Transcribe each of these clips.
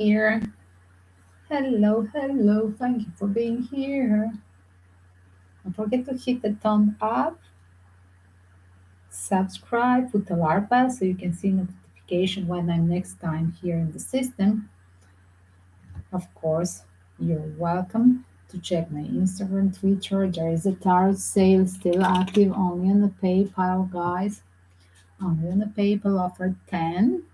Here. Hello, hello. Thank you for being here. Don't forget to hit the thumb up, subscribe, put the alarm bell so you can see notification when I'm next time here in the system. Of course, you're welcome to check my Instagram, Twitter. There is a tarot sale still active only on the PayPal, guys. Only on the PayPal offer 10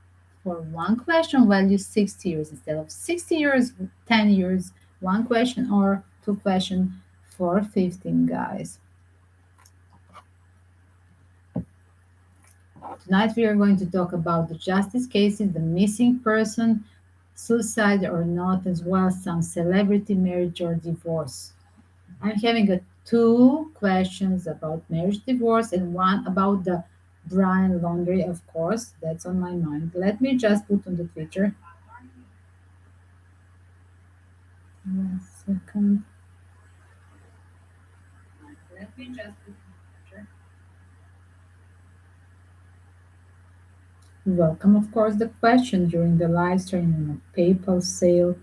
for one question value 60 years instead of 60 years, 10 years, one question or two questions for 15, guys. Tonight we are going to talk about the justice cases, the missing person, suicide or not, as well as some celebrity marriage or divorce. I'm having two questions about marriage divorce and one about the Bryan laundry, of course. That's on my mind. Let me just put on the Twitter. One second. Let me just put on the Twitter. Welcome, of course, the question during the live stream on a PayPal sale.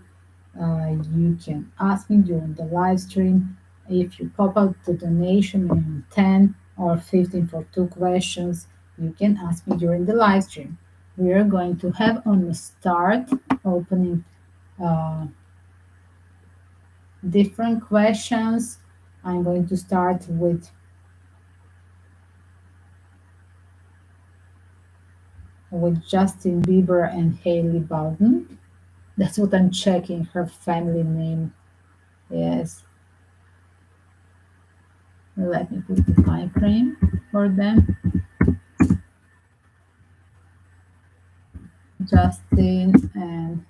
You can ask me during the live stream if you pop out the donation in 10 or 15 for two questions. You can ask me during the live stream. We are going to have on the start opening uh, different questions. I'm going to start with Justin Bieber and Hailey Bowden. That's what I'm checking her family name. Yes, let me put the time frame for them. Justin and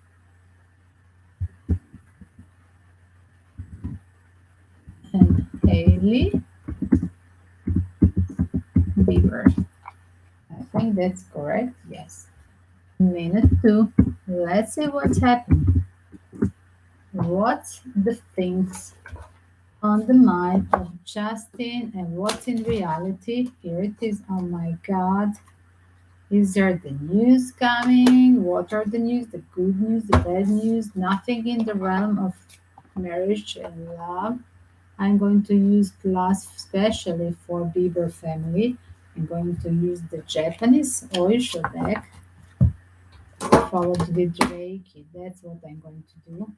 Hailey Bieber. I think that's correct. Yes. Minute two. Let's see what's happening. What's the things on the mind of Justin and what's in reality? Here it is. Oh my God. Is there the news coming? What are the news? The good news, the bad news? Nothing in the realm of marriage and love. I'm going to use glass especially for Bieber family. I'm going to use the Japanese Oisho deck followed with Reiki. That's what I'm going to do.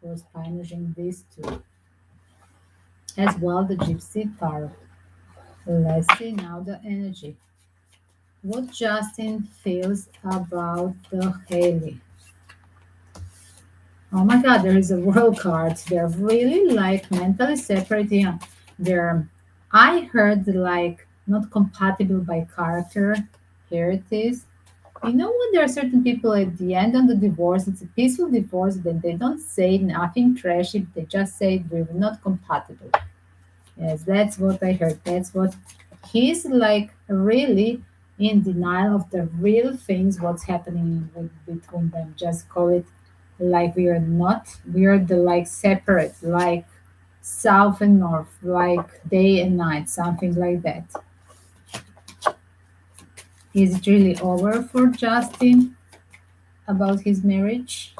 First managing these two. As well the Gypsy Tarot. Let's see now the energy. What Justin feels about the Hailey. Oh my God, there is a world card. They're really like mentally separating. They're, I heard like not compatible by character. Here it is. You know when there are certain people at the end of the divorce, it's a peaceful divorce, then they don't say nothing trashy, they just say we're not compatible. Yes, that's what I heard. That's what he's like really in denial of the real things, what's happening between them. Just call it like we are not, we are the like separate, like south and north, like day and night, something like that. Is it really over for Justin about his marriage?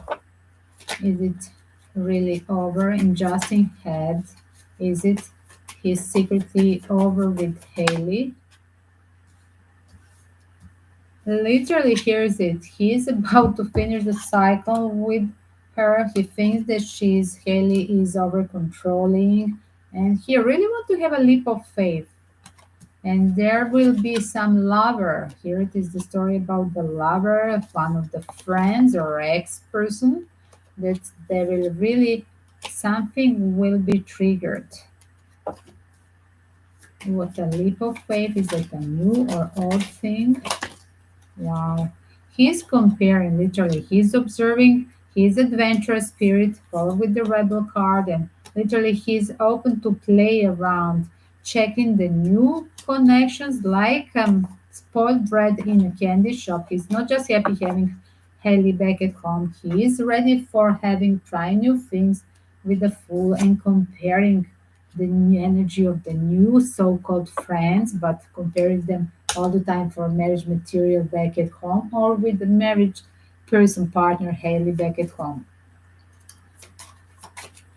Is it really over in Justin's head? Is it he's secretly over with Hailey? Literally, here's it. He's about to finish the cycle with her. He thinks that Hailey is over controlling, and he really wants to have a leap of faith. And there will be some lover. Here it is the story about the lover, one of the friends or ex person that they will really something will be triggered. What a leap of faith is like a new or old thing. Wow. He's comparing literally. He's observing his adventurous spirit, followed with the rebel card, and literally he's open to play around, checking the new connections like spoiled bread in a candy shop. He's not just happy having Hailey back at home. He is ready for having try new things with the fool and comparing the new energy of the new so-called friends, but comparing them all the time for marriage material back at home or with the marriage person, partner, Hayley back at home.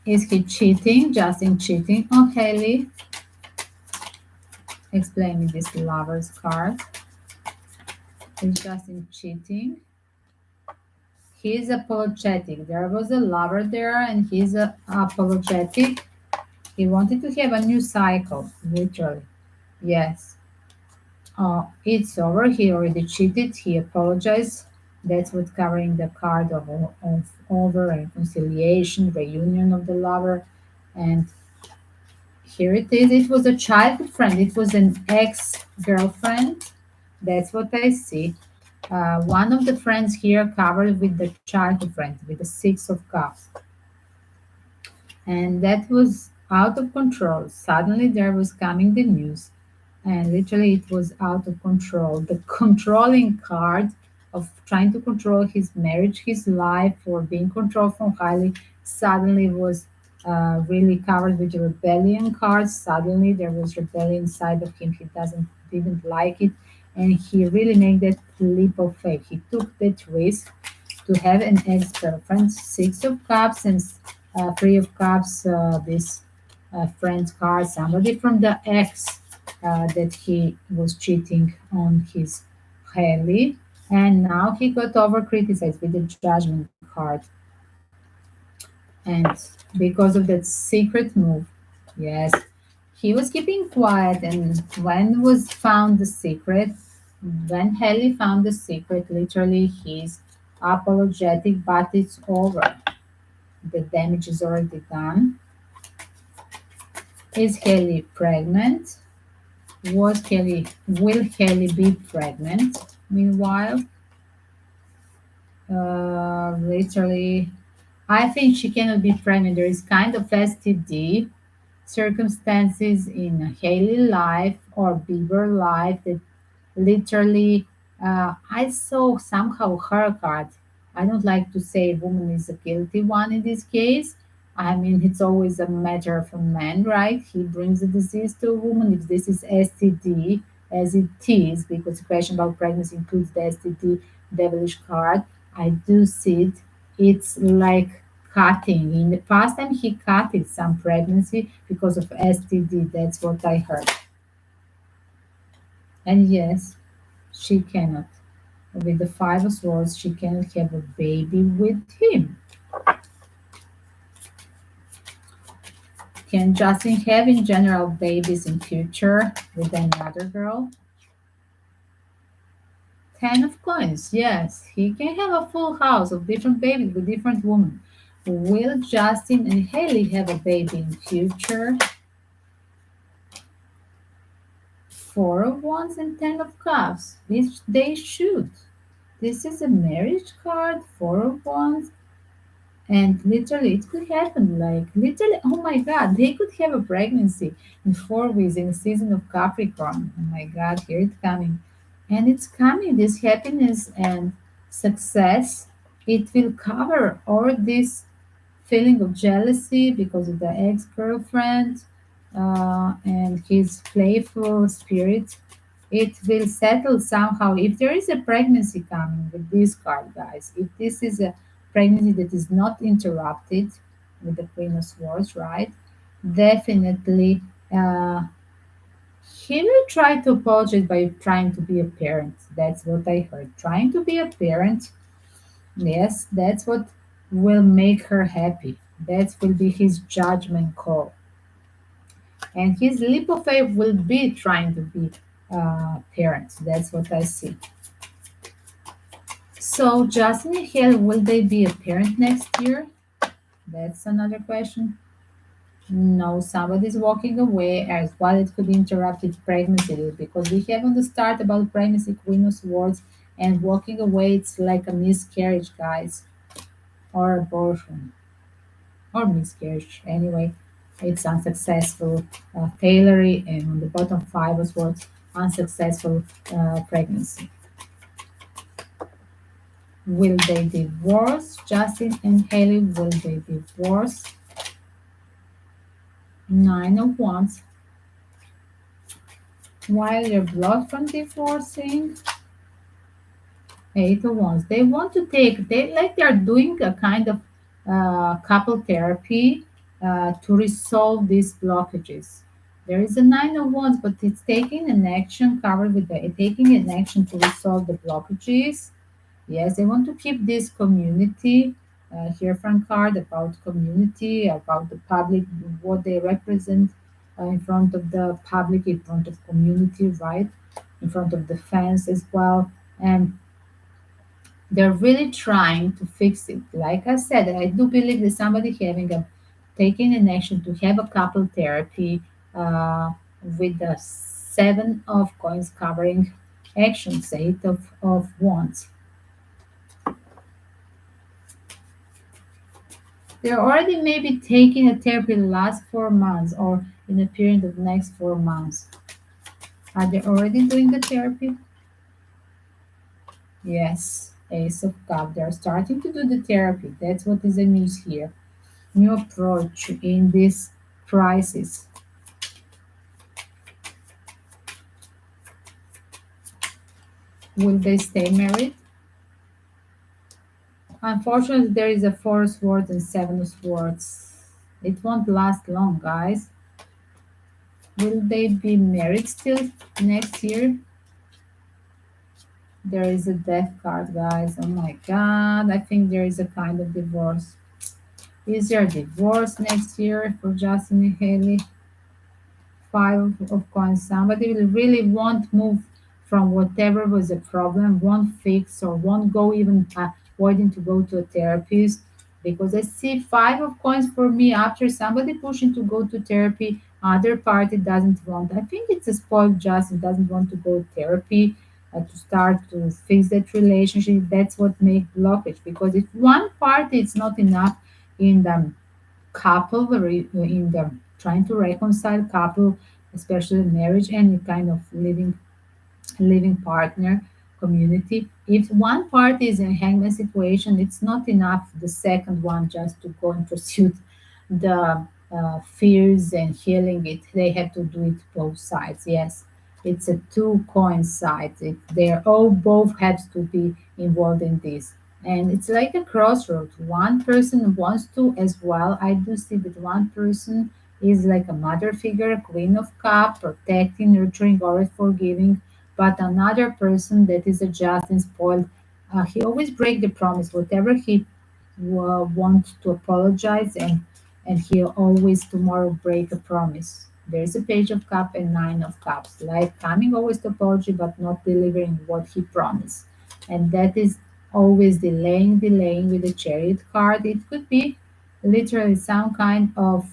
Is he cheating? Justin cheating on Hayley? Explain me this lover's card. Is Justin cheating? He's apologetic. There was a lover there and he's apologetic. He wanted to have a new cycle, literally. Yes. It's over. He already cheated. He apologized. That's what's covering the card of over reconciliation, reunion of the lover. And here it is. It was a childhood friend. It was an ex-girlfriend. That's what I see. One of the friends here covered with the childhood friend, with the Six of Cups. And that was out of control. Suddenly there was coming the news, and literally it was out of control. The controlling card of trying to control his marriage, his life, or being controlled from Hayley suddenly was really covered with the rebellion cards. Suddenly there was rebellion inside of him. He didn't like it, and he really made that leap of faith. He took that risk to have an ex-girlfriend. Six of Cups and Three of Cups. This friend's card. Somebody from the ex that he was cheating on his Hayley, and now he got over criticized with the Judgment card, and because of that secret move, yes, he was keeping quiet, and when was found the secret, when Hayley found the secret, literally he's apologetic, but it's over. The damage is already done. Is Hayley pregnant? Will Hayley be pregnant? Meanwhile, literally, I think she cannot be pregnant. There is kind of STD circumstances in Hayley life or Bieber life that literally I saw somehow her card. I don't like to say woman is a guilty one in this case. I mean, it's always a matter of a man, right? He brings a disease to a woman. If this is STD, as it is, because the question about pregnancy includes the STD devilish card, I do see it. It's like cutting. In the past time, he cut it some pregnancy because of STD. That's what I heard. And yes, she cannot. With the Five of Swords, she cannot have a baby with him. Can Justin have in general babies in future with another girl? Ten of Coins, yes. He can have a full house of different babies with different women. Will Justin and Hayley have a baby in future? Four of Wands and Ten of Cups. They should. This is a marriage card, Four of Wands, and literally it could happen. Like literally, oh my God, they could have a pregnancy in 4 weeks in the season of Capricorn. Oh my God, here it's coming, and it's coming. This happiness and success, it will cover all this feeling of jealousy because of the ex-girlfriend and his playful spirit. It will settle somehow. If there is a pregnancy coming with this card, guys, if this is a pregnancy that is not interrupted with the Queen of Swords, right? Definitely, uh, he will try to apologize by trying to be a parent. That's what I heard. Trying to be a parent. Yes, that's what will make her happy. That will be his judgment call. And his leap of faith will be trying to be parents. That's what I see. So, Justin and Hayley, will they be a parent next year? That's another question. No, somebody's walking away as well. It could interrupt his pregnancy because we have on the start about pregnancy, Queen of Swords, and walking away, it's like a miscarriage, guys, or abortion, or miscarriage. Anyway, it's unsuccessful failure, and on the bottom Five of Swords, unsuccessful pregnancy. Will they divorce? Justin and Hayley, will they divorce? Nine of Wands. While you're blocked from divorcing, Eight of Wands. They want to take, they like they are doing a kind of couple therapy to resolve these blockages. There is a Nine of Wands, but it's taking an action covered with the taking an action to resolve the blockages. Yes, they want to keep this community. Here from card about community, about the public, what they represent in front of the public, in front of community, right? In front of the fans as well. And they're really trying to fix it. Like I said, I do believe that somebody having a taking an action to have a couple therapy uh, with the seven of coins covering actions, eight of wands. They're already maybe taking a therapy the last 4 months or in a period of next 4 months. Are they already doing the therapy? Yes. Ace of Cups. They're starting to do the therapy. That's what is the news here. New approach in this crisis. Will they stay married? Unfortunately, there is a Four of Swords and Seven of Swords. It won't last long, guys. Will they be married still next year? There is a death card, guys. Oh my god. I think there is a kind of divorce. Is there a divorce next year for Justin and Hayley? Five of coins. Somebody will really won't move from whatever was a problem, won't fix or won't go even avoiding to go to a therapist. Because I see five of coins for me after somebody pushing to go to therapy, other party doesn't want. I think it's a spoiled Justin doesn't want to go to therapy to start to fix that relationship. That's what makes blockage. Because if one party is not enough in the couple in the trying to reconcile couple, especially marriage, any kind of living partner community, if one party is in a hangman situation, it's not enough the second one just to go and pursue the fears and healing it. They have to do it both sides. Yes, it's a two coin sides. They're all both have to be involved in this. And it's like a crossroads. One person wants to as well. I do see that one person is like a mother figure, queen of cup, protecting, nurturing, always forgiving. But another person that is a just and spoiled, he always break the promise. Whatever he want to apologize and he'll always tomorrow break a promise. There's a page of cup and nine of cups, like coming always to apology but not delivering what he promised. And that is always delaying with the chariot card. It could be literally some kind of,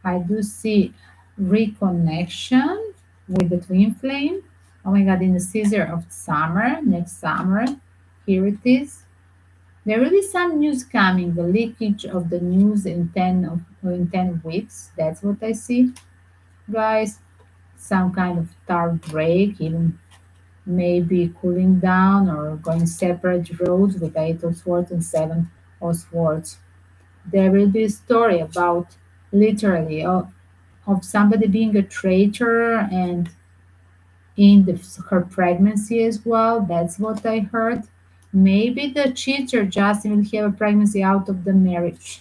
I do see reconnection with the twin flame. Oh my god, in the Caesar of summer, next summer, here it is. There will be some news coming, the leakage of the news in 10 weeks. That's what I see, guys. Some kind of dark break, even maybe cooling down or going separate roads with Eight of Swords and Seven of Swords. There will be a story about literally of somebody being a traitor and in her pregnancy as well. That's what I heard. Maybe the cheater Justin will have a pregnancy out of the marriage.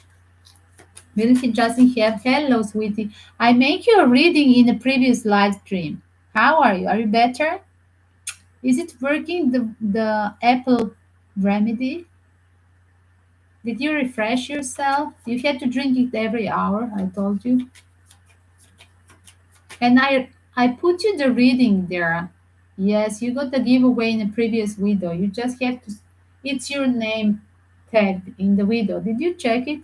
Will he Justin have? Hello, sweetie. I make you a reading in the previous live stream. How are you? Are you better? Is it working? The Apple remedy? Did you refresh yourself? You had to drink it every hour. I told you. And I put you the reading there. Yes, you got the giveaway in the previous video. You just have to. It's your name tagged in the video. Did you check it?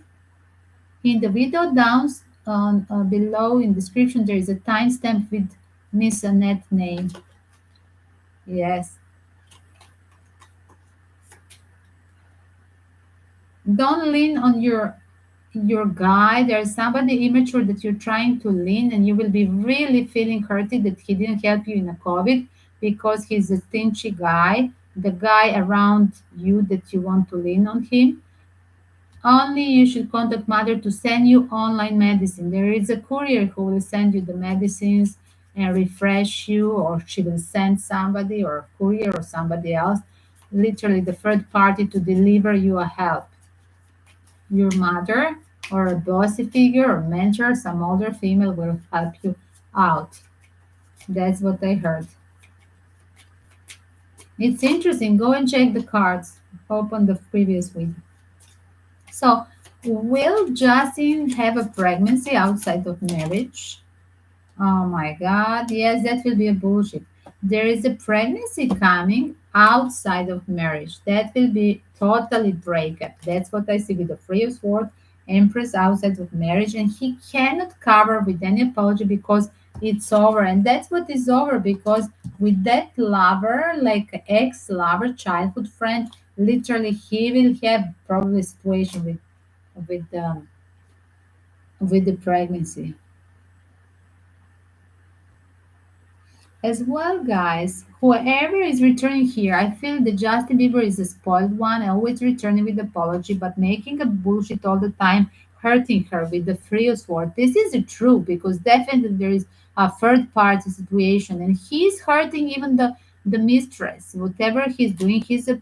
In the video down on below in description there is a timestamp with Miss Annette name. Yes. Don't lean on your guy. There's somebody immature that you're trying to lean and you will be really feeling hurted that he didn't help you in a COVID because he's a stingy guy, the guy around you that you want to lean on him. Only you should contact mother to send you online medicine. There is a courier who will send you the medicines and refresh you, or she will send somebody or a courier or somebody else. literally the third party to deliver you a help. Your mother or a bossy figure or mentor, some older female will help you out. That's what I heard. It's interesting. Go and check the cards. Open the previous week. So, will Justin have a pregnancy outside of marriage? Oh my God. Yes, that will be a bullshit. There is a pregnancy coming outside of marriage. That will be totally breakup. That's what I see with the Free of Swords, Empress outside of marriage. And he cannot cover with any apology because it's over. And that's what is over because with that lover, like ex lover, childhood friend, literally he will have probably a situation with with the pregnancy. As well, guys, whoever is returning here, I feel that Justin Bieber is a spoiled one, always returning with apology, but making a bullshit all the time, hurting her with the free sword. This is true because definitely there is a third party situation, and he's hurting even the mistress. Whatever he's doing, he's a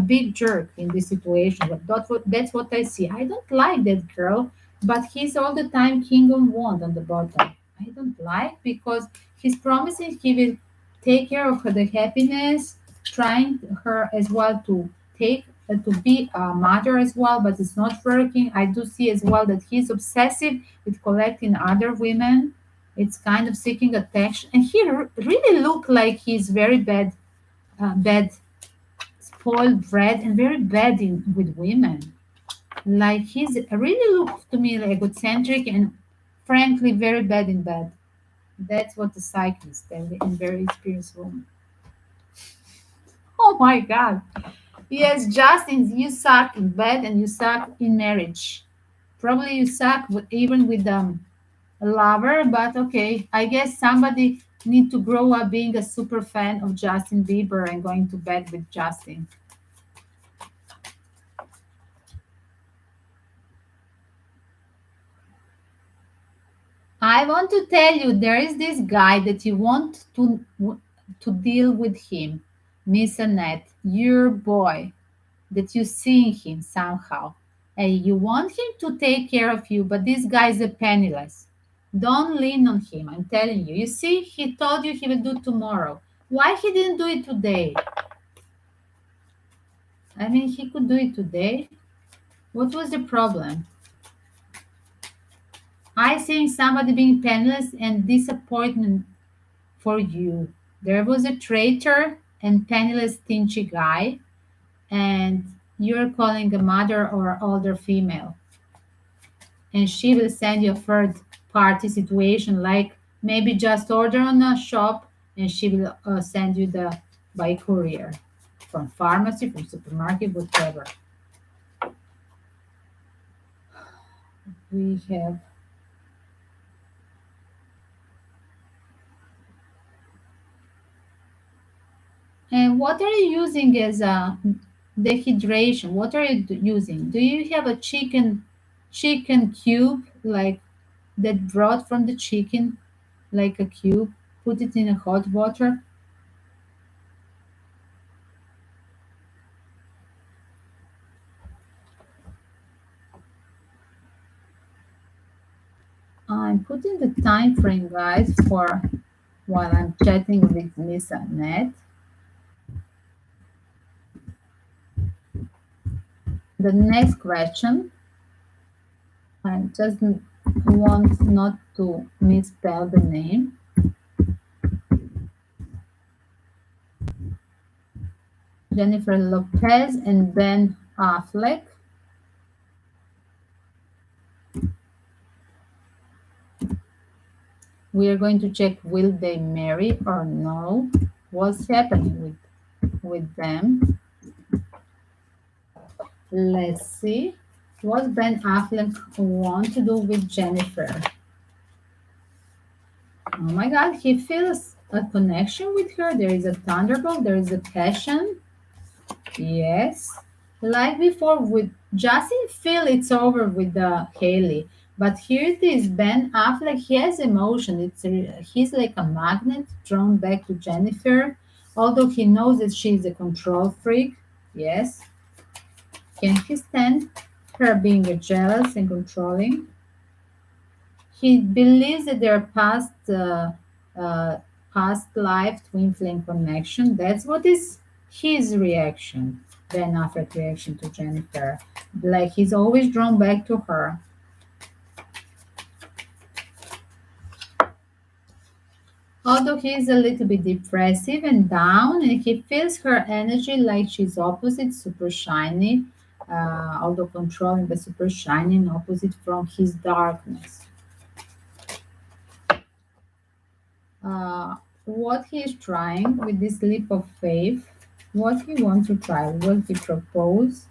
big jerk in this situation. But that's what I see. I don't like that girl, but he's all the time king on wand on the bottom. I don't like because he's promising he will take care of her the happiness, trying her as well to take to be a mother as well, but it's not working. I do see as well that he's obsessive with collecting other women. It's kind of seeking attention, and he really look like he's very bad, spoiled bred, and very bad with women. Like he's really looks to me like egocentric and frankly very bad in bed. That's what the psychics tell me and very experienced woman. Oh my God. Yes, Justin, you suck in bed and you suck in marriage. Probably you suck even with a lover, but okay. I guess somebody need to grow up being a super fan of Justin Bieber and going to bed with Justin. I want to tell you there is this guy that you want to deal with him, Miss Annette, your boy, that you see him somehow. And you want him to take care of you, but this guy is a penniless. Don't lean on him, I'm telling you. You see, he told you he will do tomorrow. Why he didn't do it today? I mean, he could do it today. What was the problem? I think somebody being penniless and disappointment for you. There was a traitor and penniless stingy guy, and you're calling a mother or older female. And she will send you a third party situation, like maybe just order on a shop and she will send you the by courier from pharmacy, from supermarket, whatever. We have. And what are you using as a dehydration? What are you using? Do you have a chicken cube like that brought from the chicken, like a cube? Put it in a hot water. I'm putting the time frame, guys, for while I'm chatting with Miss Annette. The next question, I just want not to misspell the name. Jennifer Lopez and Ben Affleck. We are going to check will they marry or no. What's happening with them? Let's see. What Ben Affleck want to do with Jennifer? Oh my God, he feels a connection with her. There is a thunderbolt. There is a passion. Yes. Like before with Justin feel it's over with the Hayley. But here it is, Ben Affleck, he has emotion. He's like a magnet drawn back to Jennifer, although he knows that she's a control freak. Yes. Can he stand her being jealous and controlling? He believes that their uh, past life twin flame connection. That's what is his reaction. Ben Affleck reaction to Jennifer. Like he's always drawn back to her. Although he is a little bit depressive and down, and he feels her energy like she's opposite, super shiny, although controlling, but super shiny and opposite from his darkness. uh, what he is trying with this leap of faith, what he wants to try, what he propose.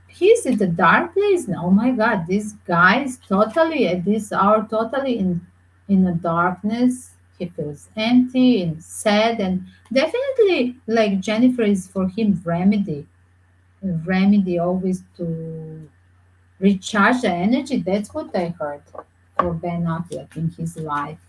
He's in the dark place now. Oh my God, this guy is totally at this hour, totally in the darkness. He feels empty and sad, and definitely like Jennifer is for him remedy always to recharge the energy. That's what I heard for Ben Affleck in his life.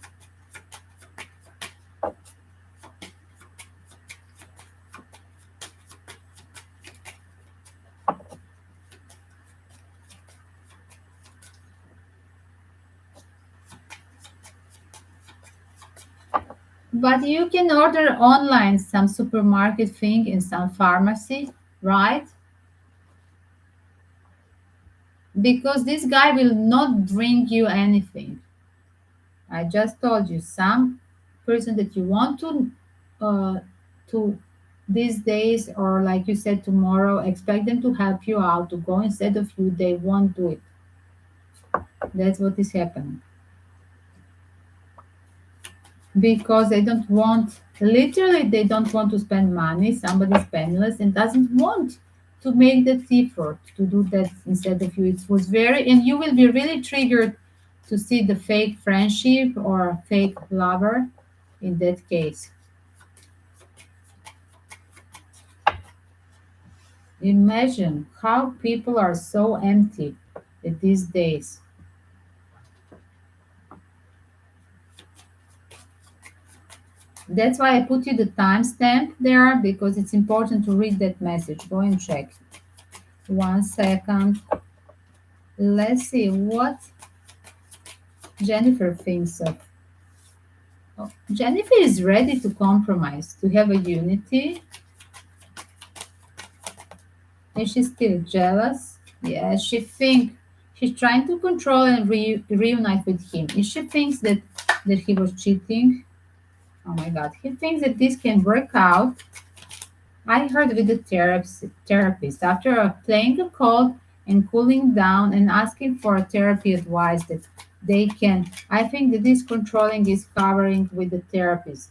But you can order online some supermarket thing in some pharmacy, right? Because this guy will not bring you anything. I just told you some person that you want uh, to these days or like you said tomorrow, expect them to help you out to go instead of you. They won't do it. That's what is happening. Because they don't want, literally they don't want to spend money. Somebody's penniless and doesn't want to make that effort to do that instead of you. It was very, and you will be really triggered to see the fake friendship or fake lover in that case. Imagine how people are so empty these days. That's why I put you the timestamp there because it's important to read that message. Go and check. 1 second. Let's see what Jennifer thinks of. Oh, Jennifer is ready to compromise, to have a unity. Is she still jealous? Yes, she thinks she's trying to control and reunite with him. If she thinks that he was cheating, oh my God, he thinks that this can work out. I heard with the therapist after playing a call and cooling down and asking for a therapy advice that they can. I think that this controlling is covering with the therapist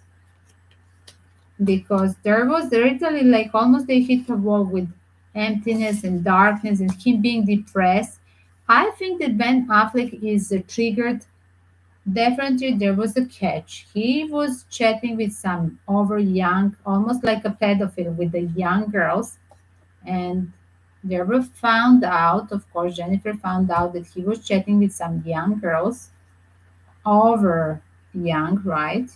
because there was literally like almost they hit a wall with emptiness and darkness and him being depressed. I think that Ben Affleck is triggered. Definitely, there was a catch. He was chatting with some over young, almost like a pedophile with the young girls, and they were found out. Of course, Jennifer found out that he was chatting with some young girls, over young, right?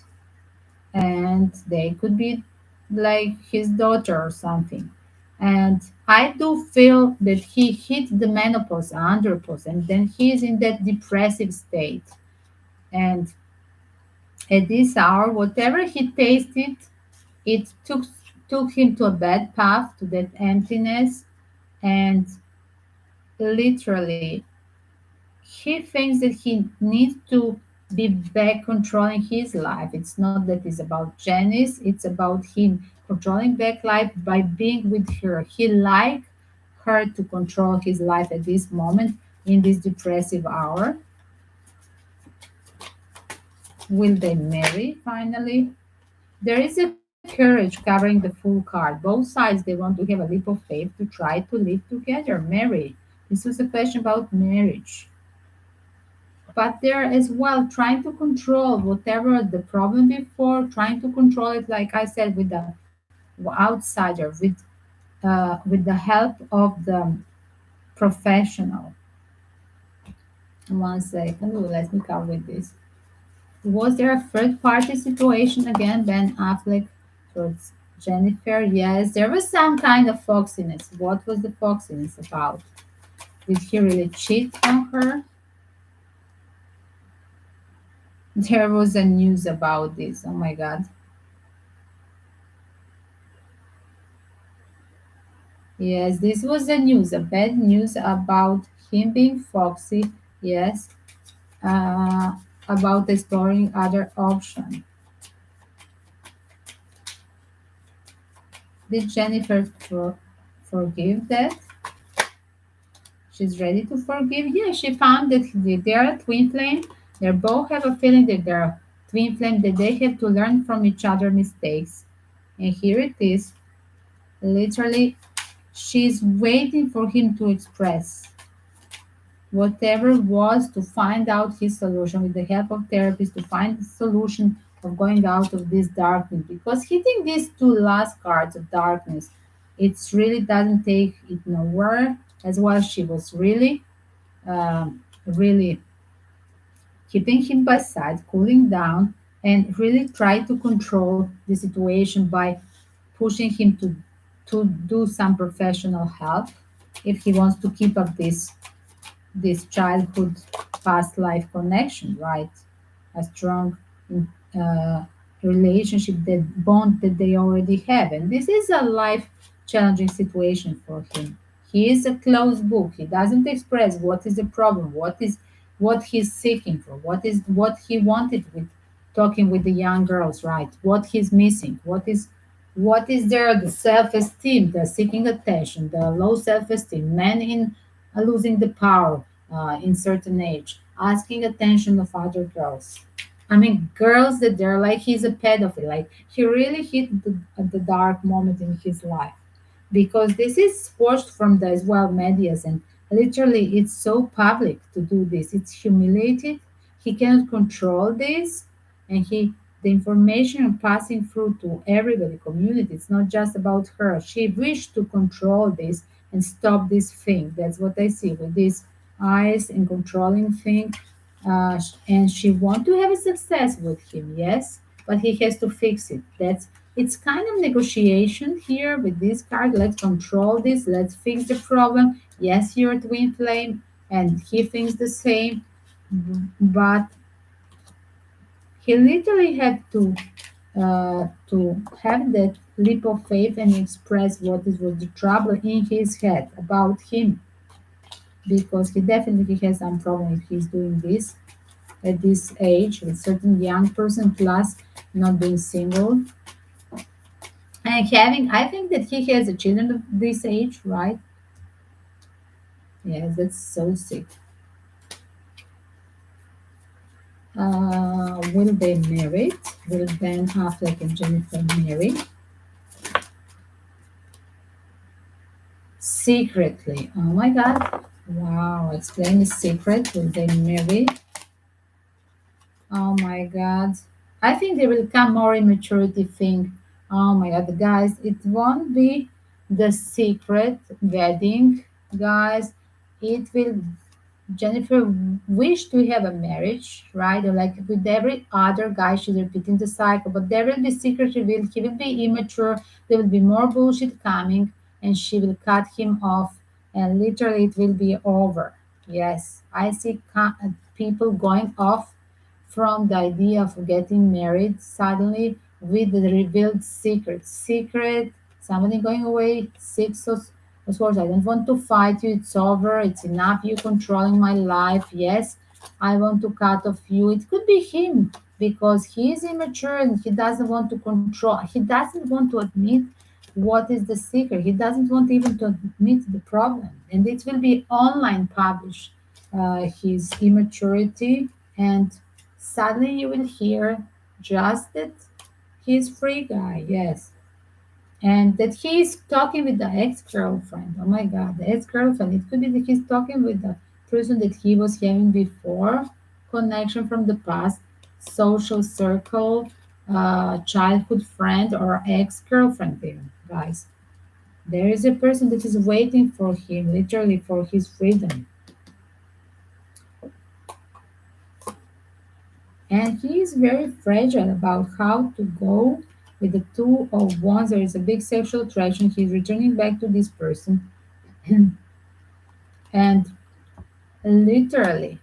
And they could be like his daughter or something. And I do feel that he hit the menopause 100%. Then he is in that depressive state. And at this hour, whatever he tasted, it took him to a bad path, to that emptiness, and literally he thinks that he needs to be back controlling his life. It's not that it's about Janice, it's about him controlling back life by being with her. He like her to control his life at this moment in this depressive hour. Will they marry finally? There is a courage covering the full card. Both sides they want to have a leap of faith to try to live together, marry. This was a question about marriage. But they're as well trying to control whatever the problem before, trying to control it, like I said, with the outsider, with the help of the professional. 1 second, let me cover with this. Was there a third party situation again? Ben Affleck towards Jennifer, yes, there was some kind of foxiness. What was the foxiness about? Did he really cheat on her? There was a news about this. Oh my god. Yes, this was the news, a bad news about him being foxy. Yes, uh, about exploring other options. Did Jennifer forgive that? She's ready to forgive. Yeah, she found that they're a twin flame. They both have a feeling that they're twin flame, that they have to learn from each other mistakes. And here it is. Literally, she's waiting for him to express whatever was to find out his solution with the help of therapists to find the solution of going out of this darkness. Because hitting these two last cards of darkness, it's really doesn't take it nowhere. As well, she was really keeping him by side, cooling down, and really try to control the situation by pushing him to do some professional help if he wants to keep up this childhood past life connection, right? A strong uh, relationship, that bond that they already have. And this is a life challenging situation for him. He is a closed book. He doesn't express what is the problem, what he's seeking for, what he wanted with talking with the young girls, right? What he's missing, what is there, the self-esteem, the seeking attention, the low self-esteem, men in losing the power in certain age, asking attention of other girls. I mean, girls that they're like he's a pedophile. Like he really hit the dark moment in his life because this is watched from the as well medias, and literally it's so public to do this. It's humiliated. He cannot control this, and he the information passing through to everybody community. It's not just about her. She wished to control this and stop this thing. That's what I see with this eyes and controlling thing. And she want to have a success with him, yes, but he has to fix it. That's it's kind of negotiation here with this card. Let's control this. Let's fix the problem. Yes, you're a twin flame, and he thinks the same, but he literally had to have that leap of faith and express what is was the trouble in his head about him, because he definitely has some problem if he's doing this at this age with certain young person, plus not being single and having. I think that he has a children of this age, right? Yes, that's so sick. Will they marry? Will Ben Affleck and Jennifer marry secretly? Oh my God! Wow! Explain the secret. Will they marry? Oh my God! I think there will come more immaturity thing. Oh my God, guys! It won't be the secret wedding, guys. It will Jennifer wished to have a marriage, right? Or like with every other guy, she's repeating the cycle, but there will be secret revealed. He will be immature. There will be more bullshit coming, and she will cut him off, and literally it will be over. Yes, I see people going off from the idea of getting married suddenly with the revealed secret. Secret, somebody going away, of course, I don't want to fight you. It's over. It's enough. You controlling my life. Yes, I want to cut off you. It could be him because he is immature and he doesn't want to control. He doesn't want to admit what is the secret. He doesn't want even to admit the problem. And it will be online published, his immaturity. And suddenly you will hear just that he's free guy. Yes, and that he's talking with the ex-girlfriend. Oh my God, the ex-girlfriend. It could be that he's talking with the person that he was having before, connection from the past, social circle, childhood friend, or ex-girlfriend. There, guys, there is a person that is waiting for him, literally for his freedom, and he is very fragile about how to go. With the two of wands, there is a big sexual attraction. He's returning back to this person, and literally,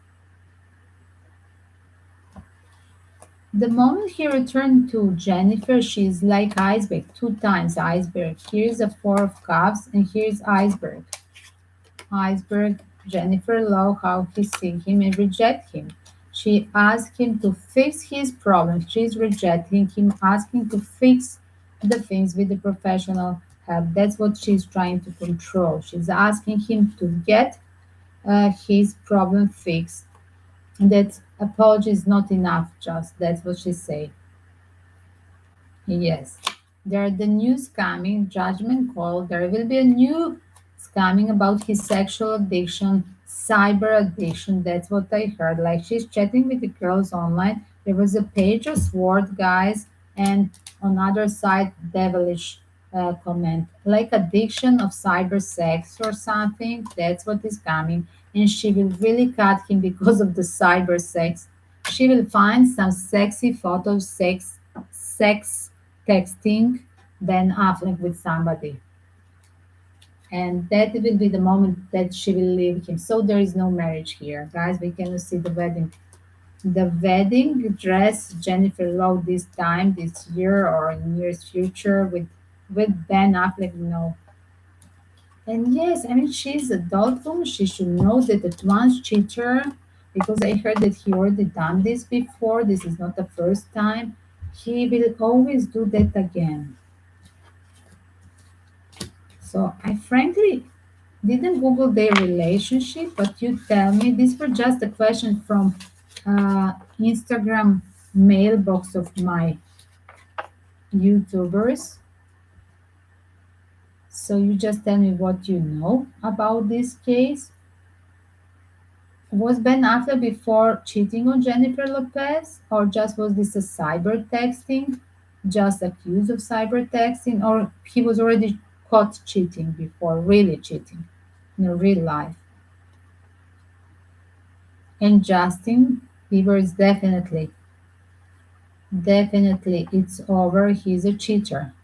the moment he returned to Jennifer, she's like iceberg, two times iceberg. Here's a four of cups, and here's iceberg. Iceberg, Jennifer love how he see him and reject him. She asked him to fix his problems. She's rejecting him, asking to fix the things with the professional help. That's what she's trying to control. She's asking him to get his problem fixed. That apology is not enough, just that's what she say. Yes. There are the news coming, judgment call. There will be a new scamming about his sexual addiction, cyber addiction. That's what I heard. Like she's chatting with the girls online. There was a page of sword guys, and on other side, devilish comment. Like addiction of cyber sex or something. That's what is coming. And she will really cut him because of the cyber sex. She will find some sexy photos, sex texting Ben Affleck with somebody. And that will be the moment that she will leave him. So there is no marriage here. Guys, we cannot see the wedding. The wedding dress Jennifer Lowe this time, this year or in years future with Ben Affleck, no. And yes, I mean she's adult woman. She should know that at once cheater, because I heard that he already done this before. This is not the first time. He will always do that again. So I frankly didn't Google their relationship, but you tell me these were just a question from Instagram mailbox of my YouTubers. So you just tell me what you know about this case. Was Ben Affleck before cheating on Jennifer Lopez, or just was this a cyber texting, just accused of cyber texting, or he was already caught cheating before, really cheating in real life? And Justin Bieber is definitely, it's over. He's a cheater.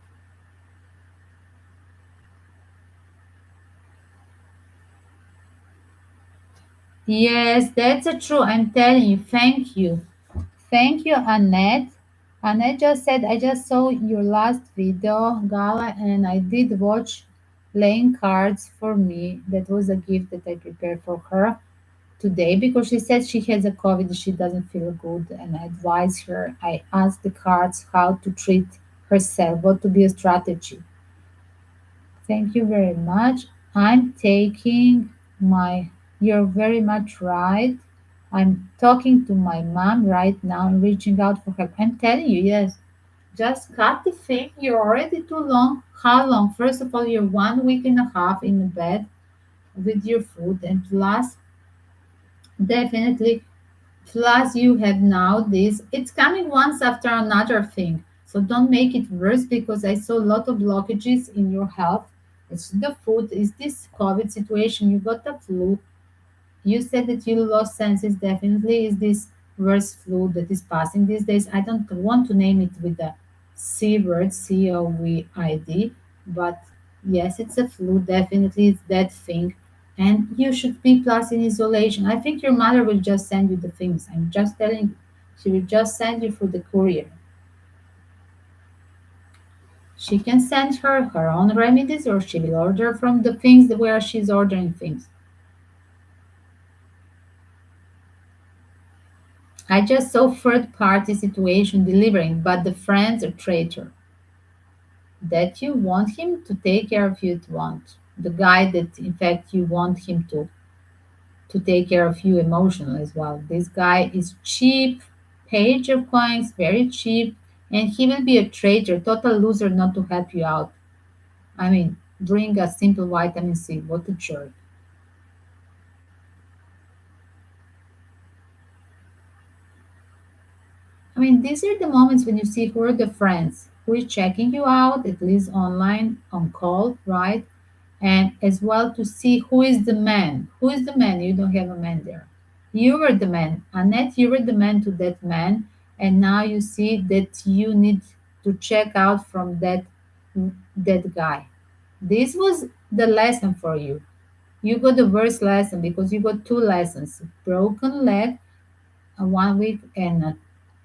Yes, that's a true. I'm telling you. Thank you. Thank you, Annette. Annette just said, I just saw your last video, Gala, and I did watch playing cards for me. That was a gift that I prepared for her today because she said she has a COVID, she doesn't feel good, and I advise her. I asked the cards how to treat herself, what to be a strategy. Thank you very much. I'm taking my, you're very much right. I'm talking to my mom right now and reaching out for her. I'm telling you, yes. Just cut the thing. You're already too long. How long? First of all, you're 1 week and a half in the bed with your food, and plus, definitely, plus you have now this. It's coming once after another thing. So don't make it worse because I saw a lot of blockages in your health. It's the food. Is this COVID situation? You got the flu. You said that you lost senses. Definitely is this worst flu that is passing these days. I don't want to name it with the C word, COVID, but yes, it's a flu. Definitely, it's that thing. And you should be plus in isolation. I think your mother will just send you the things. I'm just telling you. She will just send you for the courier. She can send her own remedies or she will order from the things where she's ordering things. I just saw third party situation delivering, but the friends are traitor. That you want him to take care of you, to want the guy that in fact you want him to take care of you emotionally as well. This guy is cheap, page of coins, very cheap, and he will be a traitor, total loser not to help you out. I mean, drink a simple vitamin C. What a jerk. I mean, these are the moments when you see who are the friends, who is checking you out, at least online, on call, right? And as well to see who is the man. Who is the man? You don't have a man there. You were the man. Annette, you were the man to that man. And now you see that you need to check out from that guy. This was the lesson for you. You got the worst lesson because you got two lessons: broken leg 1 week and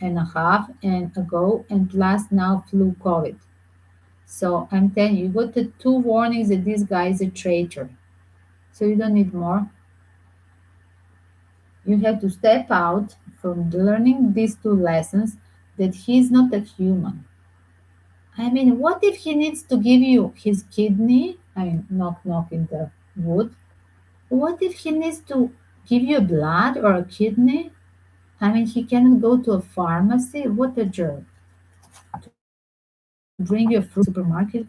a half and ago, and plus now flu COVID. So I'm telling you, you got the two warnings that this guy is a traitor. So you don't need more. You have to step out from learning these two lessons that he's not a human. I mean, what if he needs to give you his kidney? I mean, knock knock in the wood. What if he needs to give you blood or a kidney? I mean, he cannot go to a pharmacy. What a jerk. To bring you a fruit from the supermarket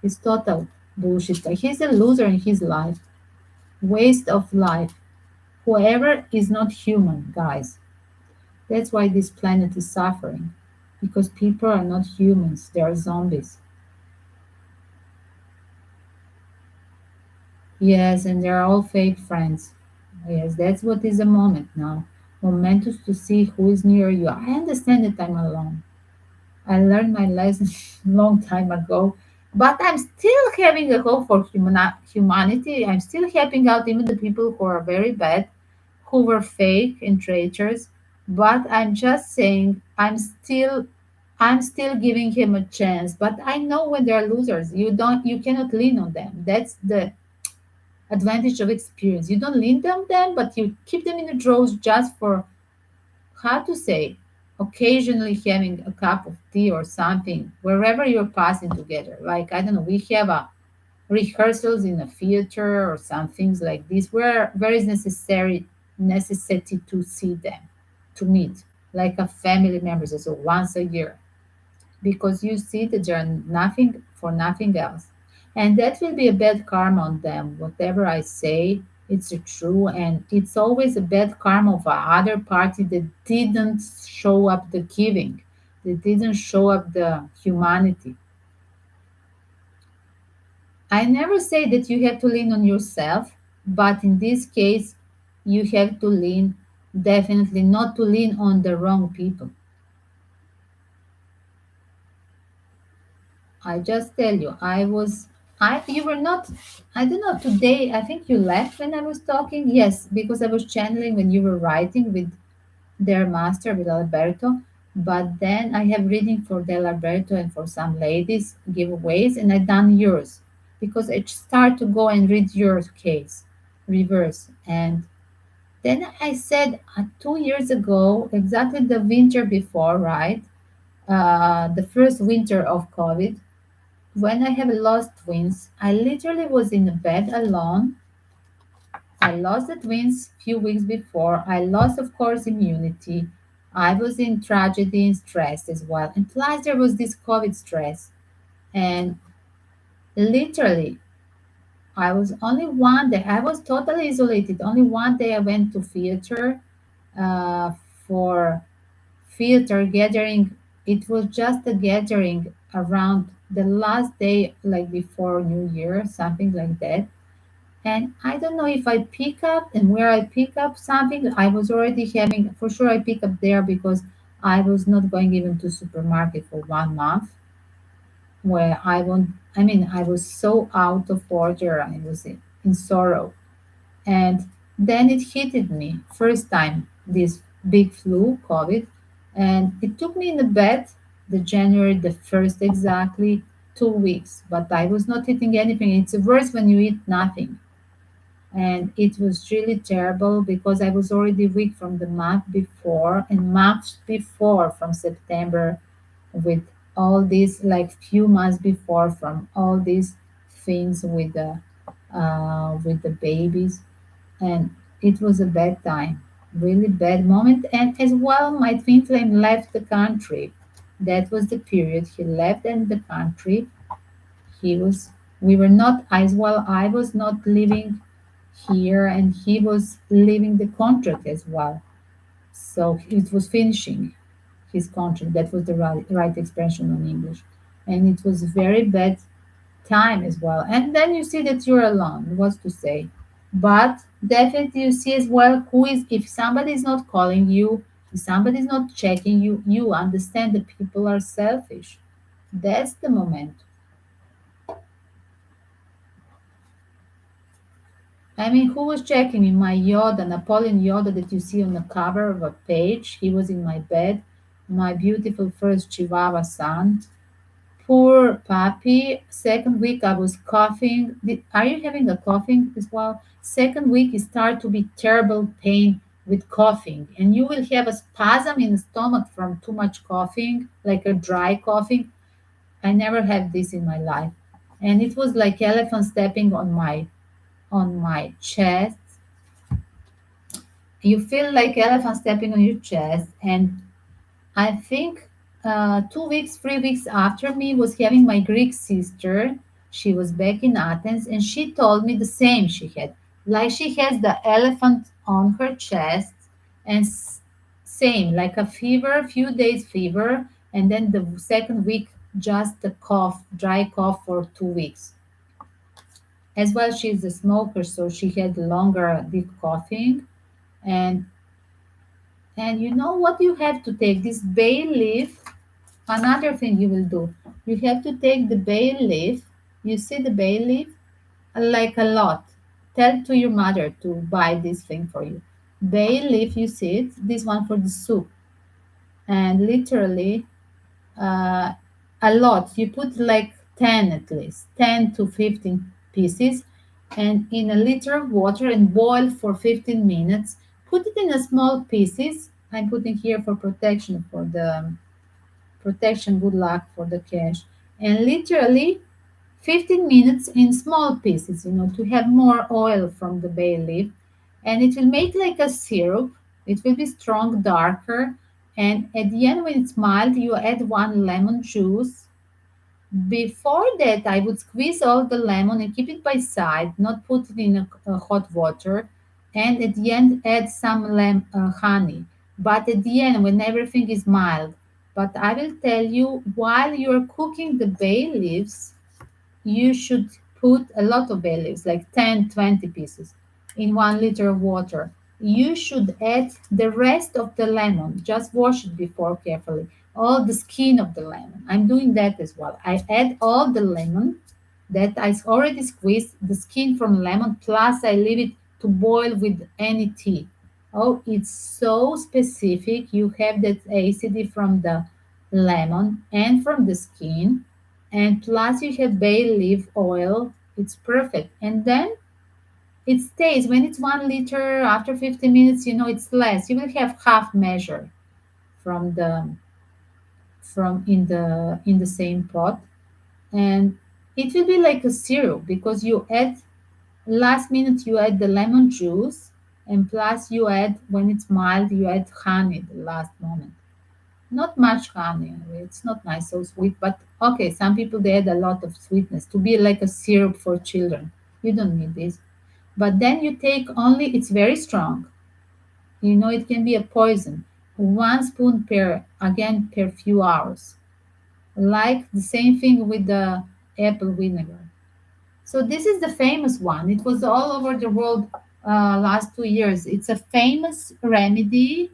is total bullshit. Like, he's a loser in his life. Waste of life. Whoever is not human, guys. That's why this planet is suffering. Because people are not humans, they are zombies. Yes, and they're all fake friends. Yes, that's what is the moment now. Momentous to see who is near you. I understand that I'm alone. I learned my lesson long time ago, but I'm still having a hope for humanity. I'm still helping out even the people who are very bad, who were fake and traitors. But I'm just saying, I'm still giving him a chance. But I know when they're losers, you cannot lean on them. That's the advantage of experience. You don't lean on them, but you keep them in the drawers just for, how to say, occasionally having a cup of tea or something wherever you're passing together. Like, I don't know, we have a rehearsals in a theater or some things like this where there is necessity to see them, to meet, like a family members, so once a year, because you see that they're nothing for nothing else. And that will be a bad karma on them. Whatever I say, it's true. And it's always a bad karma of a other party that didn't show up the giving, that didn't show up the humanity. I never say that you have to lean on yourself, but in this case, you have to lean, definitely not to lean on the wrong people. I just tell you, you were not, I don't know, today, I think you left when I was talking. Yes, because I was channeling when you were writing with their master, with Alberto. But then I have reading for Del Alberto and for some ladies giveaways, and I done yours because I start to go and read your case, reverse. And then I said 2 years ago, exactly the winter before, right? The first winter of COVID, when I have lost twins, I literally was in bed alone. I lost the twins few weeks before. I lost, of course, immunity. I was in tragedy and stress as well. And plus there was this COVID stress. And literally, I was only one day, I was totally isolated. Only one day I went to theater uh, for theater gathering. It was just a gathering around the last day, like before New Year, something like that. And I don't know if I pick up and where I pick up something. I was already having, for sure, I pick up there because I was not going even to supermarket for 1 month. Where I won't, I mean, I was so out of order. I was in sorrow. And then it hit me first time, this big flu, COVID, and it took me in the bed the January the 1st exactly 2 weeks. But I was not eating anything. It's worse when you eat nothing. And it was really terrible because I was already weak from the month before and months before from September, with all these, like few months before, from all these things with the babies. And it was a bad time, really bad moment. And as well, my twin flame left the country. That was the period he left in the country. He was, we were not, as well, I was not living here, and he was leaving the contract as well. So it was finishing his contract. That was the right expression on English. And it was very bad time as well. And then you see that you're alone. What's to say? But definitely you see as well who is, if somebody is not calling you, if somebody is not checking you, you understand that people are selfish. That's the moment. I mean, who was checking me? My Yoda, Napoleon Yoda that you see on the cover of a page. He was in my bed. My beautiful first Chihuahua son. Poor puppy. Second week I was coughing. Are you having a coughing as well? Second week it start to be terrible pain with coughing, and you will have a spasm in the stomach from too much coughing, like a dry coughing. I never had this in my life, and it was like elephant stepping on my chest. You feel like elephant stepping on your chest, and I think 2 weeks, 3 weeks after me was having my Greek sister. She was back in Athens, and she told me the same she had. Like she has the elephant on her chest, and same like a fever, few days fever, and then the second week just the cough, dry cough for 2 weeks. As well, she's a smoker, so she had longer deep coughing, and you know what you have to take this bay leaf. Another thing you will do, you have to take the bay leaf. You see the bay leaf? Like a lot. Tell to your mother to buy this thing for you. Bay leaf, you see it? This one for the soup. And literally, uh, a lot. You put like 10 at least, 10 to 15 pieces, and in a liter of water and boil for 15 minutes. Put it in a small pieces. I'm putting here for protection, for the protection, good luck for the cash. And literally 15 minutes in small pieces, to have more oil from the bay leaf. And it will make like a syrup. It will be strong, darker. And at the end, when it's mild, you add one lemon juice. Before that, I would squeeze all the lemon and keep it by side, not put it in a hot water. And at the end, add some honey. But at the end, when everything is mild. But I will tell you, while you're cooking the bay leaves, you should put a lot of bay leaves, like 10, 20 pieces, in 1 liter of water. You should add the rest of the lemon. Just wash it before carefully. All the skin of the lemon. I'm doing that as well. I add all the lemon that I already squeezed, the skin from lemon, plus I leave it to boil with any tea. Oh, it's so specific. You have that acidity from the lemon and from the skin, and plus you have bay leaf oil. It's perfect. And then it stays when it's 1 liter. After 15 minutes, it's less. You will have half measure from the from in the same pot, and it will be like a syrup because you add last minute, you add the lemon juice, and plus you add, when it's mild, you add honey the last moment. Not much honey. It's not nice, so sweet. But okay, some people they add a lot of sweetness to be like a syrup for children. You don't need this. But then you take only. It's very strong. It can be a poison. 1 spoon per few hours. Like the same thing with the apple vinegar. So this is the famous one. It was all over the world last 2 years. It's a famous remedy.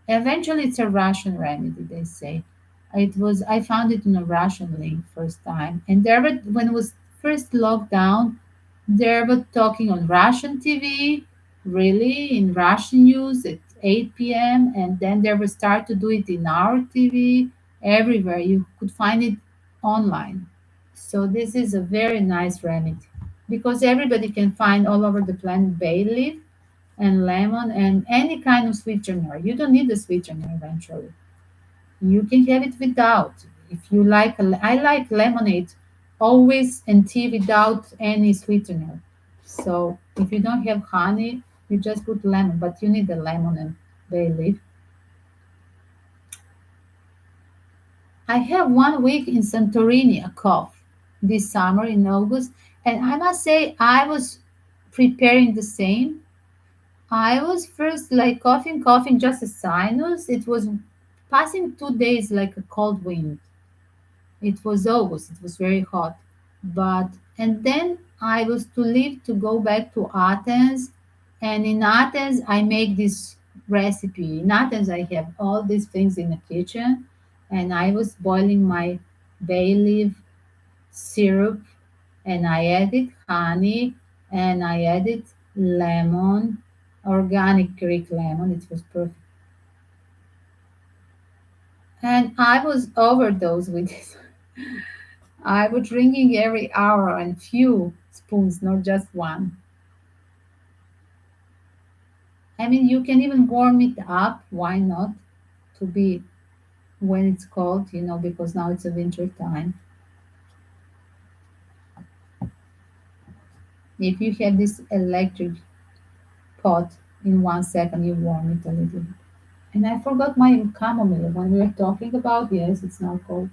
Eventually, it's a Russian remedy, they say. I found it in a Russian link first time. And there were, when it was first locked down, they were talking on Russian TV, really, in Russian news at 8 p.m. And then they will start to do it in our TV, everywhere. You could find it online. So this is a very nice remedy because everybody can find all over the planet bay leaf and lemon and any kind of sweetener. You don't need the sweetener eventually. You can have it without. If you like, I like lemonade always and tea without any sweetener. So if you don't have honey, you just put lemon, but you need the lemon and bay leaf. I have 1 week in Santorini, a cough, this summer in August, and I must say I was preparing the same. I was first like coughing, coughing, just a sinus. It was passing 2 days like a cold wind. It was August, it was very hot. And then I was to leave to go back to Athens. And in Athens, I make this recipe. In Athens, I have all these things in the kitchen. And I was boiling my bay leaf syrup, and I added honey, and I added lemon, organic Greek lemon. It was perfect. And I was overdosed with it. I was drinking every hour and few spoons, not just one. I mean, you can even warm it up. Why not? To be when it's cold, because now it's a winter time. If you have this electric pot, in 1 second you warm it a little bit. And I forgot my chamomile when we were talking about. Yes, it's now cold.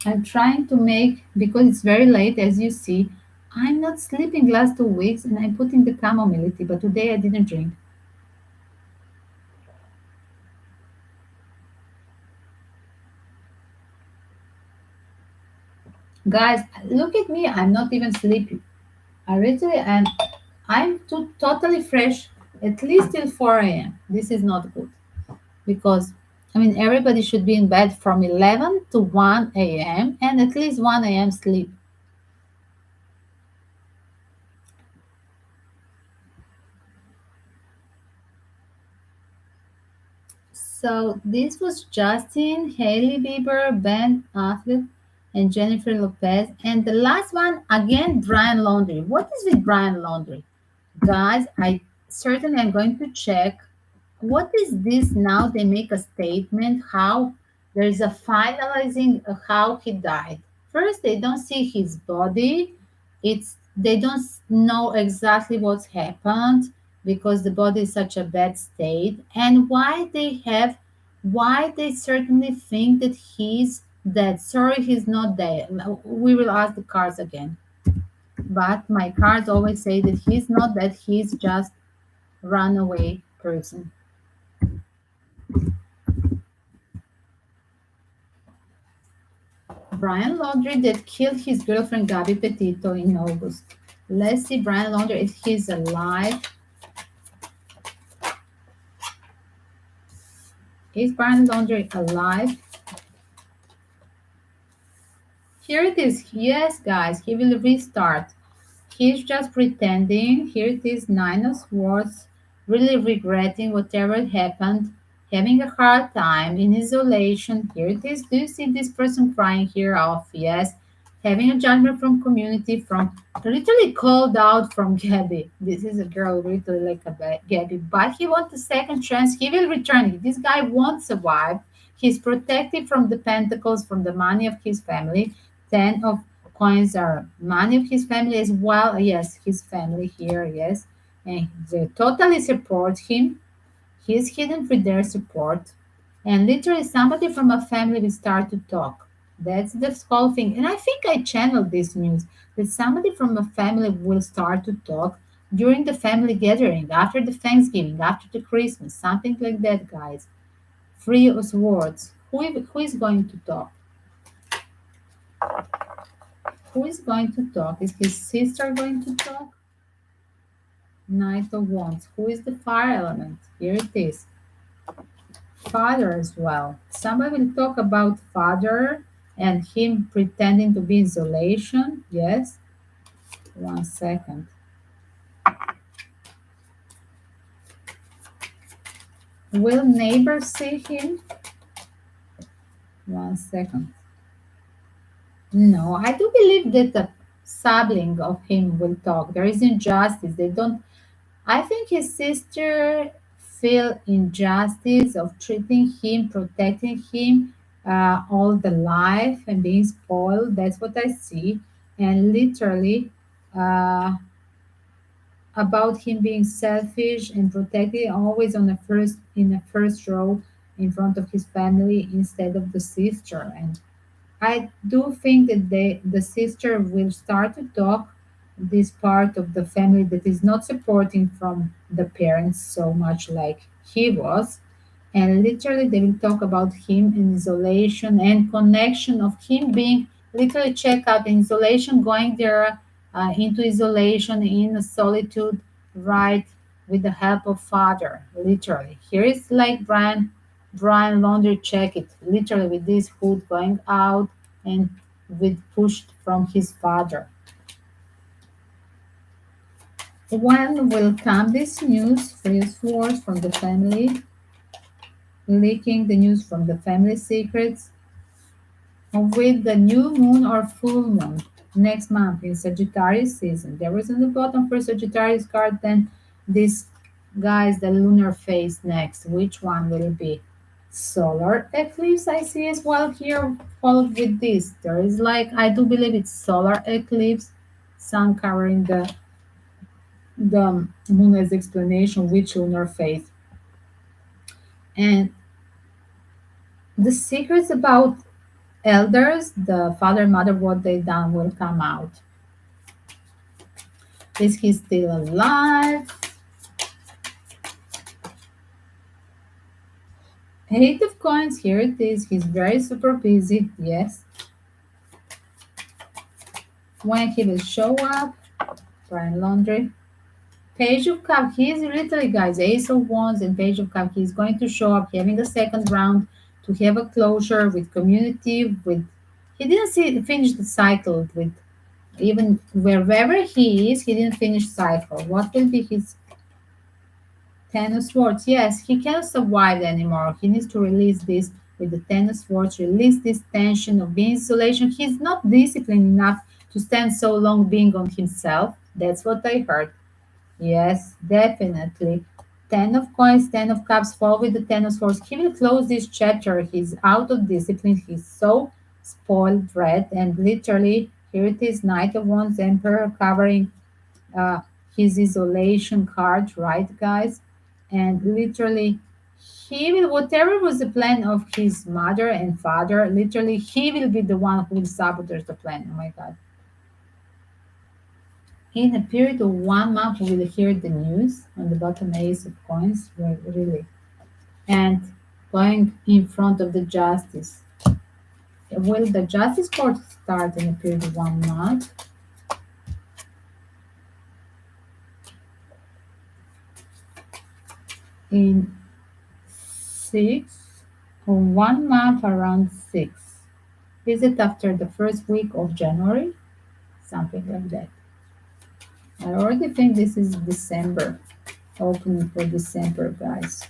I'm trying to make, because it's very late, as you see. I'm not sleeping last 2 weeks, and I'm putting the chamomile tea, but today I didn't drink. Guys, look at me. I'm not even sleepy. I really am. I'm totally fresh, at least till 4 a.m. This is not good because, I mean, everybody should be in bed from 11 to 1 a.m. and at least 1 a.m. sleep. So this was Justine, Hailey Bieber, Ben Affleck, and Jennifer Lopez. And the last one, again, Brian Laundry. What is with Brian Laundry? Guys, I certainly am going to check. What is this now? They make a statement how there is a finalizing of how he died. First, they don't see his body. They don't know exactly what's happened because the body is such a bad state, and why they certainly think that he's dead. Sorry, he's not dead. We will ask the cards again. But my cards always say that he's not dead. He's just runaway person. Brian Laundrie that killed his girlfriend Gabby Petito in August. Let's see Brian Laundrie if he's alive. Is Brian Laundrie alive? Here it is. Yes, guys, he will restart. He's just pretending. Here it is, Nine of Swords, really regretting whatever happened, having a hard time in isolation. Here it is. Do you see this person crying here off? Yes. Having a judgment from community, from literally called out from Gabby. This is a girl literally like a Gabby, but he wants a second chance. He will return it. This guy won't survive. He's protected from the pentacles, from the money of his family. Ten of coins are money of his family as well. Yes, his family here, yes. And they totally support him. He's hidden with their support. And literally somebody from a family will start to talk. That's the whole thing. And I think I channeled this news that somebody from a family will start to talk during the family gathering, after the Thanksgiving, after the Christmas, something like that, guys. Free of words. Who is going to talk? Who is going to talk? Is his sister going to talk? Knight of Wands. Who is the fire element? Here it is. Father as well. Somebody will talk about father and him pretending to be isolation. Yes. 1 second. Will neighbors see him? 1 second. No, I do believe that the sibling of him will talk. There is injustice. They don't. I think his sister feel injustice of treating him, protecting him all the life and being spoiled. That's what I see, and literally uh, about him being selfish and protecting always on the first in the first row in front of his family instead of the sister. And I do think that the sister will start to talk this part of the family that is not supporting from the parents so much like he was. And literally they will talk about him in isolation and connection of him being literally checked out in isolation, going there into isolation in a solitude, right, with the help of father, literally. Here is like Brian. Brian laundry check it, literally with this hood going out and with pushed from his father. When will come this news? First words from the family, leaking the news from the family secrets, with the new moon or full moon next month in Sagittarius season. There is on the bottom for Sagittarius card, then this guys the lunar phase next. Which one will it be? Solar eclipse I see as well here followed with this. There is like I do believe it's solar eclipse, sun covering the moon as explanation which lunar phase. And the secrets about elders, the father, mother, what they done will come out. Is he still alive? Eight of coins, here it is. He's very super busy, yes. When he will show up, Brian Laundry. Page of Cup, he's literally, guys, Ace of Wands and Page of Cup. He's going to show up having a second round to have a closure with community, with he didn't finish the cycle with even wherever he is, he didn't finish cycle. What will be his Ten of Swords? Yes, he cannot survive anymore. He needs to release this with the Ten of Swords, release this tension of being isolation. He's not disciplined enough to stand so long being on himself. That's what I heard. Yes, definitely. Ten of Coins, Ten of Cups, fall with the Ten of Swords. He will close this chapter. He's out of discipline. He's so spoiled, red, and literally, here it is, Knight of Wands, Emperor covering uh, his isolation card, right, guys? And literally, he will, whatever was the plan of his mother and father, literally, he will be the one who will sabotage the plan. Oh my God. In a period of 1 month, we will hear the news on the bottom Ace of Coins, really. And going in front of the Justice. Will the Justice Court start in a period of 1 month? In 6 or 1 month around 6. Is it after the first week of January? Something like that. I already think this is December. Opening for December, guys.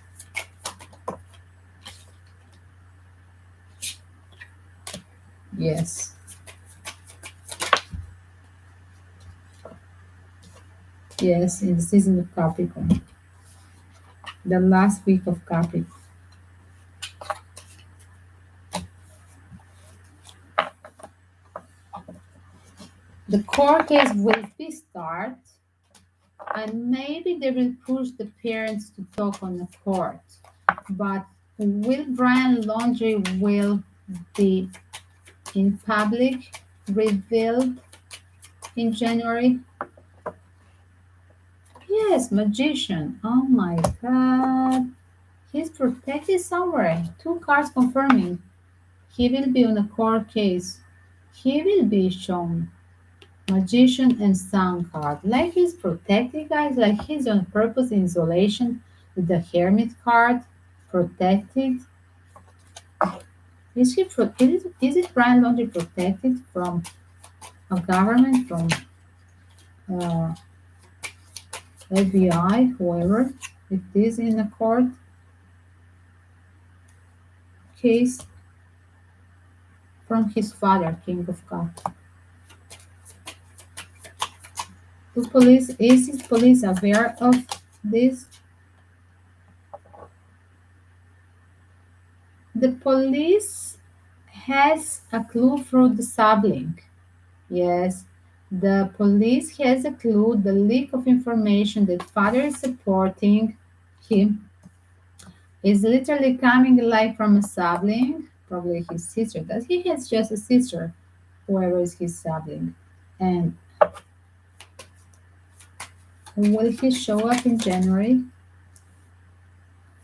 Yes. Yes, in the season of Capricorn. The last week of Capricorn. The court case will be start, and maybe they will push the parents to talk on the court. But will Brian Laundry will be in public revealed in January? Yes, magician. Oh my God. He's protected somewhere. Two cards confirming. He will be on a court case. He will be shown. Magician and Sun card. Like he's protected, guys. Like he's on purpose in isolation with the Hermit card. Protected. Is it Brian Laundry protected from a government, from uh, FBI, whoever it is in a court case? From his father, King of Cups. Is his police aware of this? The police has a clue through the sublink. Yes, the police has a clue, the leak of information that father is supporting him is literally coming like from a sibling, probably his sister. Does he has just a sister, whoever is his sibling? And will he show up in January?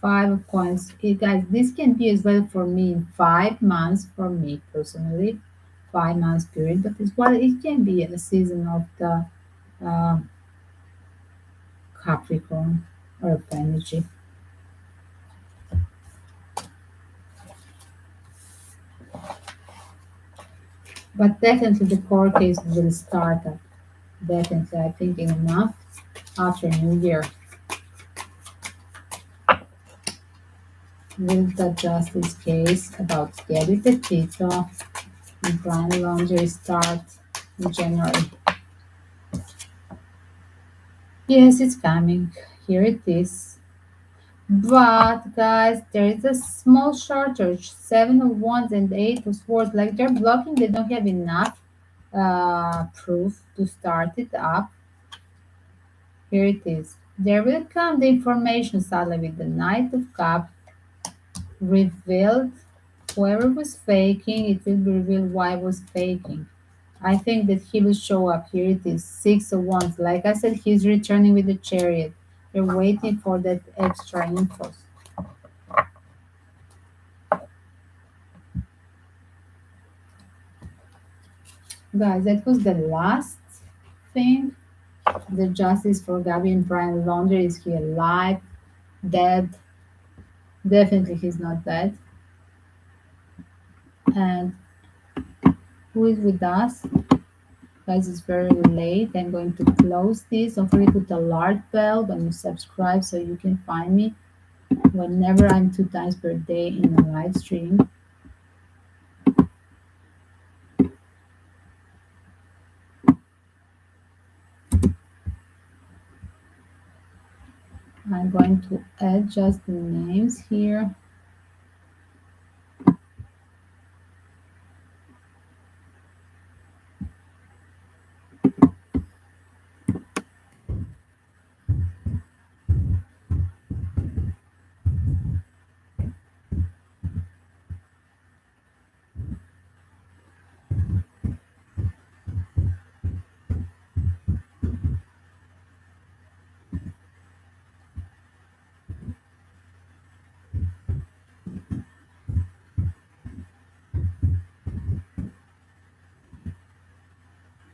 Five of coins. Guys, this can be as well for me in 5 months, for me personally, 5 months period, but as well it can be a season of the uh, Capricorn or of energy. But definitely the court case will start up. Definitely, I think enough after New Year. Will the justice case about Gabby Petito and Brian Laundry start in January? Yes, it's coming. Here it is. But guys, there is a small shortage. Seven of wands and eight of swords. Like they're blocking, they don't have enough proof to start it up. Here it is. There will come the information sadly with the Knight of Cups revealed. Whoever was faking, it will be revealed why was faking. I think that he will show up. Here it is, Six of Wands. Like I said, he's returning with the chariot. They're waiting for that extra info. Guys, that was the last thing. The justice for Gabby and Brian Laundry. Is he alive? Dead? Definitely he's not dead. And who is with us? Guys, it's very late. I'm going to close this. Don't forget to hit the alert bell when you subscribe so you can find me whenever I'm two times per day in a live stream. I'm going to add just the names here.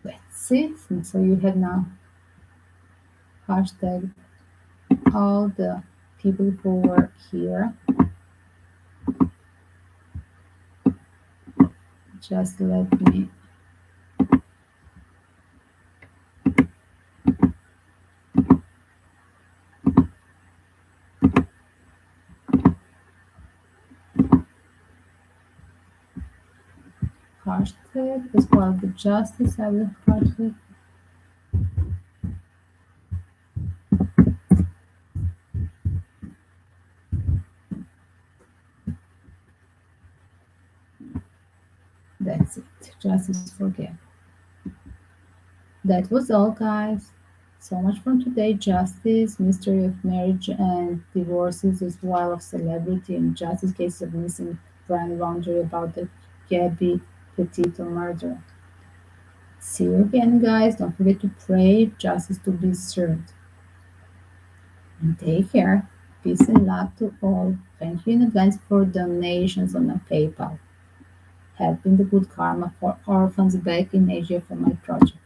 That's it. And so you have now hashtag all the people who were here. Just let me hashtag as well the justice. I will hashtag. That's it. Justice forget. That was all, guys. So much from today. Justice, mystery of marriage and divorces, as well of celebrity and justice cases of missing brand laundry about the Gabby Petito murder. See you again, guys. Don't forget to pray justice to be served. And take care. Peace and love to all. Thank you in advance for donations on a PayPal. Helping the good karma for orphans back in Asia for my project.